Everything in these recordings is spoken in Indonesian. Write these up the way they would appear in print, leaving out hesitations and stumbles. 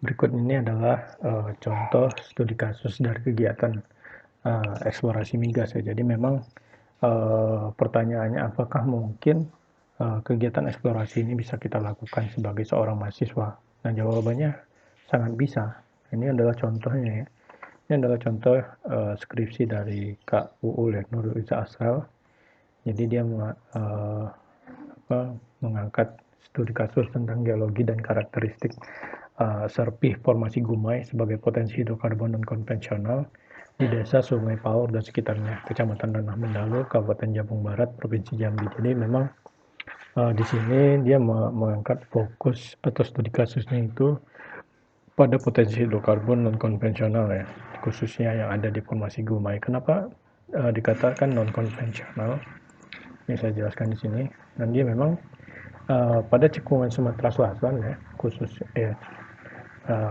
berikut ini adalah contoh studi kasus dari kegiatan eksplorasi migas ya. Jadi memang pertanyaannya apakah mungkin kegiatan eksplorasi ini bisa kita lakukan sebagai seorang mahasiswa? Nah, jawabannya sangat bisa. Ini adalah contohnya ya. Ini adalah contoh skripsi dari Kak Uul ya, Nurul Iza Asral. Jadi dia mengangkat studi kasus tentang geologi dan karakteristik serpih formasi gumai sebagai potensi hidrokarbon non konvensional di desa Sungai Paur dan sekitarnya, Kecamatan Ranah Mendalu, Kabupaten Jambung Barat, Provinsi Jambi. Jadi memang di sini dia mengangkat fokus atau studi kasusnya itu pada potensi hidrokarbon non konvensional ya, khususnya yang ada di formasi gumai. Kenapa dikatakan non konvensional? Ini saya jelaskan di sini. Dan dia memang pada cekungan Sumatera Selatan ya,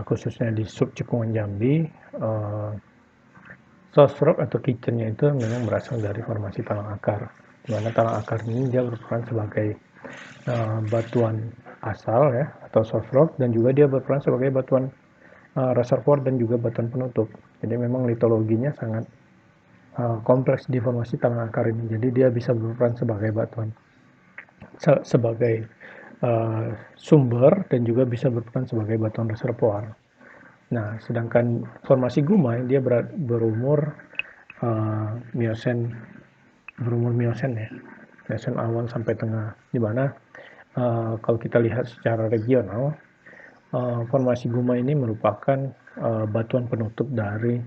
khususnya di sub cekungan Jambi, source rock atau kitchennya itu memang berasal dari formasi talang akar. Di mana talang akar ini dia berperan sebagai batuan asal ya atau source rock, dan juga dia berperan sebagai batuan reservoir dan juga batuan penutup. Jadi memang litologinya sangat kompleks di formasi talang akar ini. Jadi dia bisa berperan sebagai batuan sebagai sumber dan juga bisa berperan sebagai batuan reservoir. Nah, sedangkan formasi gumai dia berumur Miosen ya, Miosen awal sampai tengah, di mana kalau kita lihat secara regional, formasi gumai ini merupakan batuan penutup dari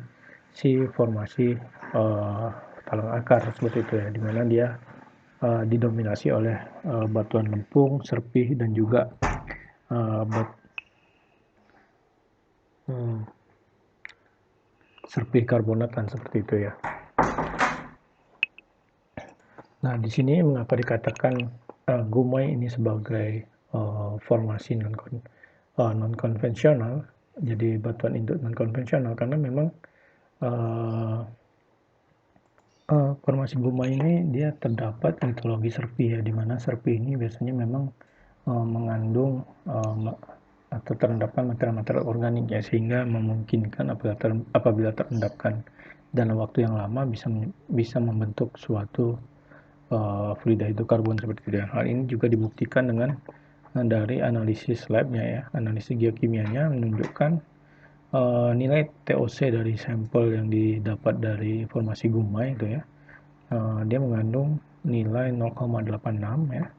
si formasi talang akar seperti itu ya, di mana dia didominasi oleh batuan lempung, serpih, dan juga serpih karbonatan seperti itu ya. Nah, di sini mengapa dikatakan gumai ini sebagai formasi non konvensional, jadi batuan induk non konvensional, karena memang formasi gumai ini dia terdapat litologi serpih ya, di mana serpih ini biasanya memang mengandung atau terendapkan material-material organik ya, sehingga memungkinkan apabila terendapkan dalam waktu yang lama bisa membentuk suatu fluida hidrokarbon seperti itu. Hal ini juga dibuktikan dengan dari analisis labnya ya, analisis geokimianya menunjukkan nilai TOC dari sampel yang didapat dari formasi gumai itu ya, dia mengandung nilai 0,86 ya,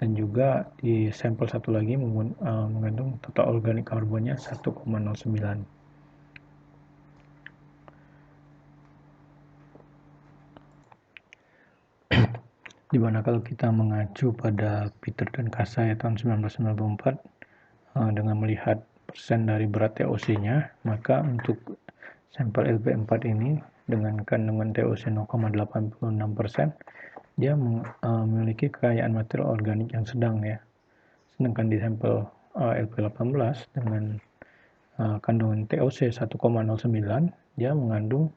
dan juga di sampel satu lagi mengandung total organik karbonnya 1,09. Di mana kalau kita mengacu pada Peter dan Kasai tahun 1994 dengan melihat persen dari berat TOC-nya, maka untuk sampel LP4 ini dengan kandungan TOC 0,86%, dia memiliki kekayaan material organik yang sedang ya. Sedangkan di sampel LP18 dengan kandungan TOC 1,09, dia mengandung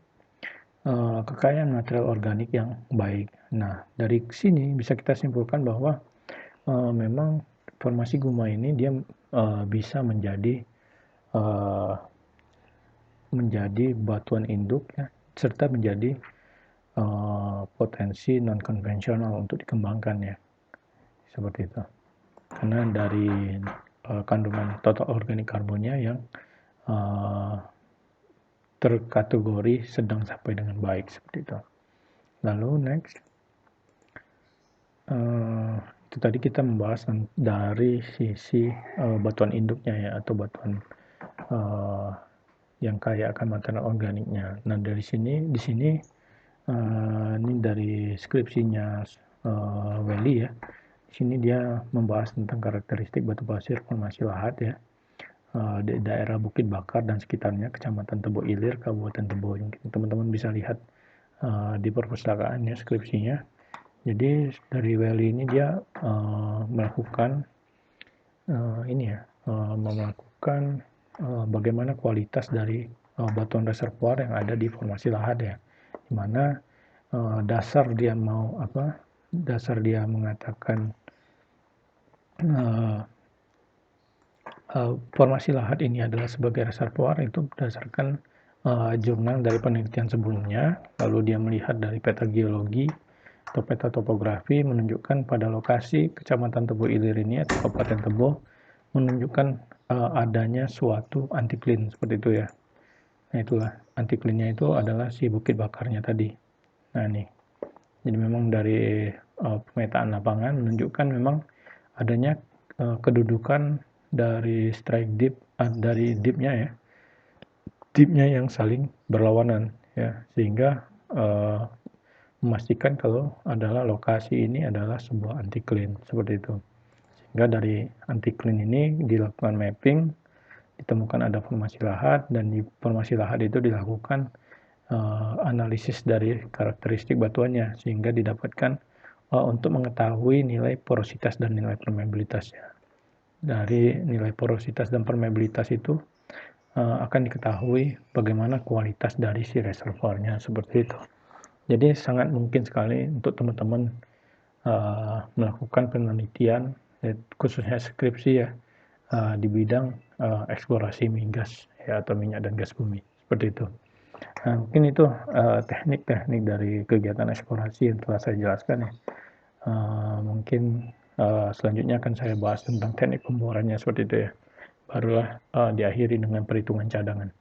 kekayaan material organik yang baik. Nah, dari sini bisa kita simpulkan bahwa memang formasi gumai ini dia bisa menjadi batuan induk ya, serta menjadi potensi non konvensional untuk dikembangkan ya, seperti itu. Karena dari kandungan total organik karbonnya yang terkategori sedang sampai dengan baik seperti itu. Lalu next, itu tadi kita membahas dari sisi batuan induknya ya, atau batuan yang kaya akan material organiknya. Nah, di sini ini dari skripsinya Welly ya. Di sini dia membahas tentang karakteristik batu pasir formasi lahat ya, di daerah Bukit Bakar dan sekitarnya, Kecamatan Tebo Ilir, Kabupaten Tebo. Teman-teman bisa lihat di perpustakaan ya skripsinya. Jadi dari Welly ini dia melakukan bagaimana kualitas dari batuan reservoir yang ada di formasi lahat ya, di mana dasar dia mengatakan Formasi lahat ini adalah sebagai reservoir itu berdasarkan, jurnal dari penelitian sebelumnya, lalu dia melihat dari peta geologi atau peta topografi menunjukkan pada lokasi Kecamatan Tebo Ilir ini atau Kabupaten Tebo menunjukkan, adanya suatu antiklin seperti itu ya. Nah itulah, antiklinnya itu adalah si bukit bakarnya tadi. Nah nih, jadi memang dari, pemetaan lapangan menunjukkan memang adanya, kedudukan dari strike dip, dari dipnya ya, dipnya yang saling berlawanan ya, sehingga, memastikan kalau adalah lokasi ini adalah sebuah antiklin, seperti itu. Sehingga dari antiklin ini dilakukan mapping, ditemukan ada formasi lahat, dan di formasi lahat itu dilakukan, analisis dari karakteristik batuannya, sehingga didapatkan, untuk mengetahui nilai porositas dan nilai permeabilitasnya. Dari nilai porositas dan permeabilitas itu, akan diketahui bagaimana kualitas dari si reservoirnya, seperti itu. Jadi sangat mungkin sekali untuk teman-teman, melakukan penelitian, khususnya skripsi ya, di bidang, eksplorasi migas ya, atau minyak dan gas bumi, seperti itu. Nah, mungkin itu, teknik-teknik dari kegiatan eksplorasi yang telah saya jelaskan ya. Mungkin, selanjutnya akan saya bahas tentang teknik pemborannya, seperti itu ya. Barulah, diakhiri dengan perhitungan cadangan.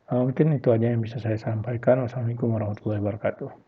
Mungkin itu aja yang bisa saya sampaikan. Wassalamualaikum warahmatullahi wabarakatuh.